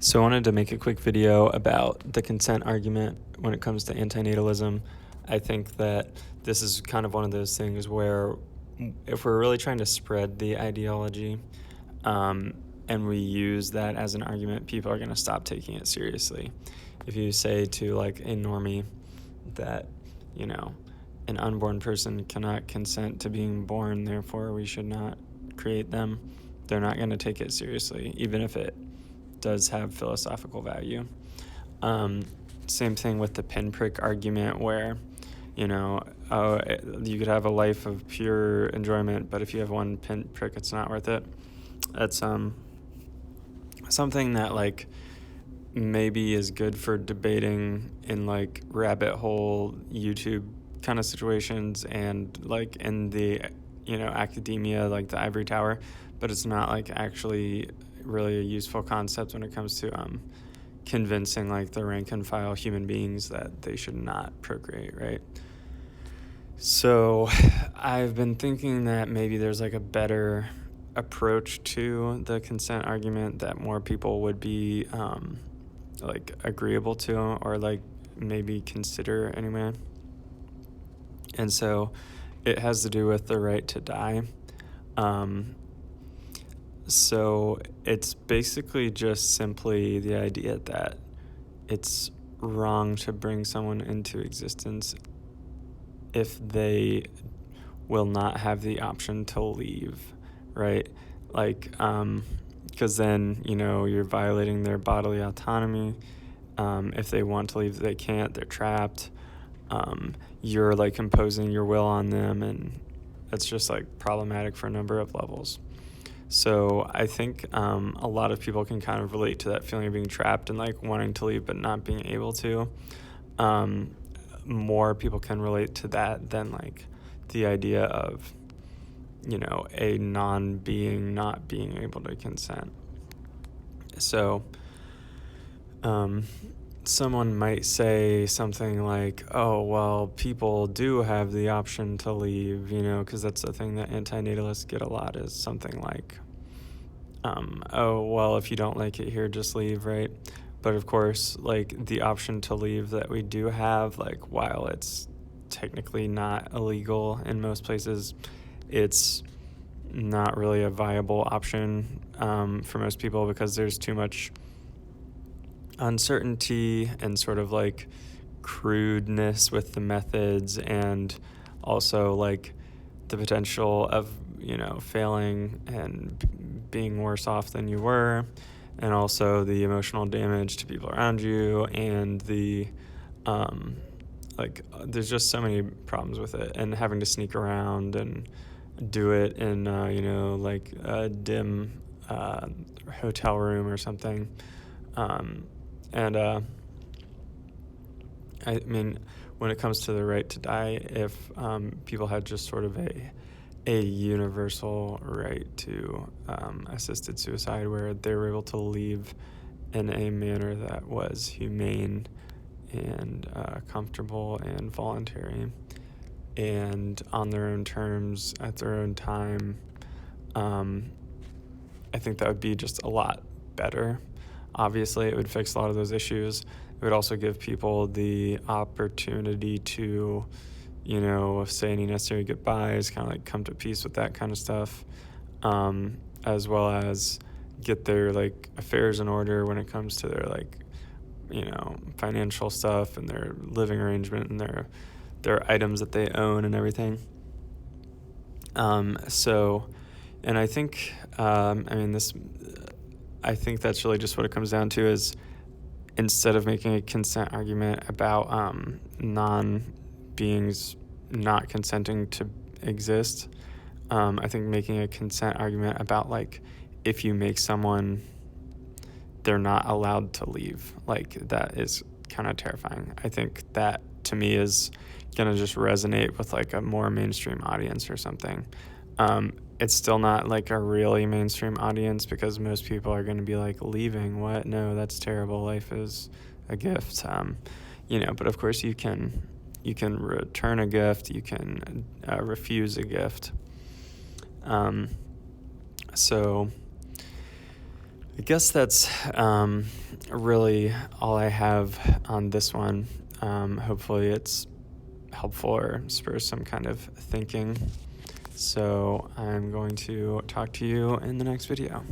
So I wanted to make a quick video about the consent argument when it comes to antinatalism. I think that this is kind of one of those things where if we're really trying to spread the ideology and we use that as an argument, people are going to stop taking it seriously. If you say to like a normie that, an unborn person cannot consent to being born, therefore we should not create them, they're not going to take it seriously, even if it does have philosophical value. Same thing with the pinprick argument where, you could have a life of pure enjoyment, but if you have one pinprick, it's not worth it. That's something that like maybe is good for debating in like rabbit hole YouTube kind of situations and like in the academia, like the ivory tower, but it's not like actually really a useful concept when it comes to convincing like the rank and file human beings that they should not procreate, right? So I've been thinking that maybe there's like a better approach to the consent argument that more people would be like agreeable to, or like maybe consider anyway. And so it has to do with the right to die. So it's basically just simply the idea that it's wrong to bring someone into existence if they will not have the option to leave, right? Like, because then, you're violating their bodily autonomy. If they want to leave, they can't, they're trapped. You're like imposing your will on them, and it's just like problematic for a number of levels. So I think a lot of people can kind of relate to that feeling of being trapped and like wanting to leave but not being able to. More people can relate to that than like the idea of, a non-being not being able to consent. So someone might say something like, oh, well, people do have the option to leave, because that's the thing that antinatalists get a lot, is something like, oh, well, if you don't like it here, just leave, right? But of course, like the option to leave that we do have, like while it's technically not illegal in most places, it's not really a viable option for most people because there's too much uncertainty and sort of like crudeness with the methods, and also like the potential of failing and being worse off than you were, and also the emotional damage to people around you, and the there's just so many problems with it, and having to sneak around and do it in like a dim hotel room or something. I mean, when it comes to the right to die, if people had just sort of a universal right to assisted suicide where they were able to leave in a manner that was humane and comfortable and voluntary and on their own terms at their own time, I think that would be just a lot better. Obviously, it would fix a lot of those issues. It would also give people the opportunity to, say any necessary goodbyes, kind of like come to peace with that kind of stuff, as well as get their like affairs in order when it comes to their like, financial stuff and their living arrangement and their items that they own and everything. And I think, I think that's really just what it comes down to, is instead of making a consent argument about non-beings not consenting to exist, I think making a consent argument about like if you make someone, they're not allowed to leave, like that is kind of terrifying. I think that to me is going to just resonate with like a more mainstream audience or something. It's still not like a really mainstream audience because most people are going to be like, leaving? What? No, that's terrible. Life is a gift. But of course you can return a gift. You can refuse a gift. So I guess that's really all I have on this one. Hopefully it's helpful or spurs some kind of thinking. So I'm going to talk to you in the next video.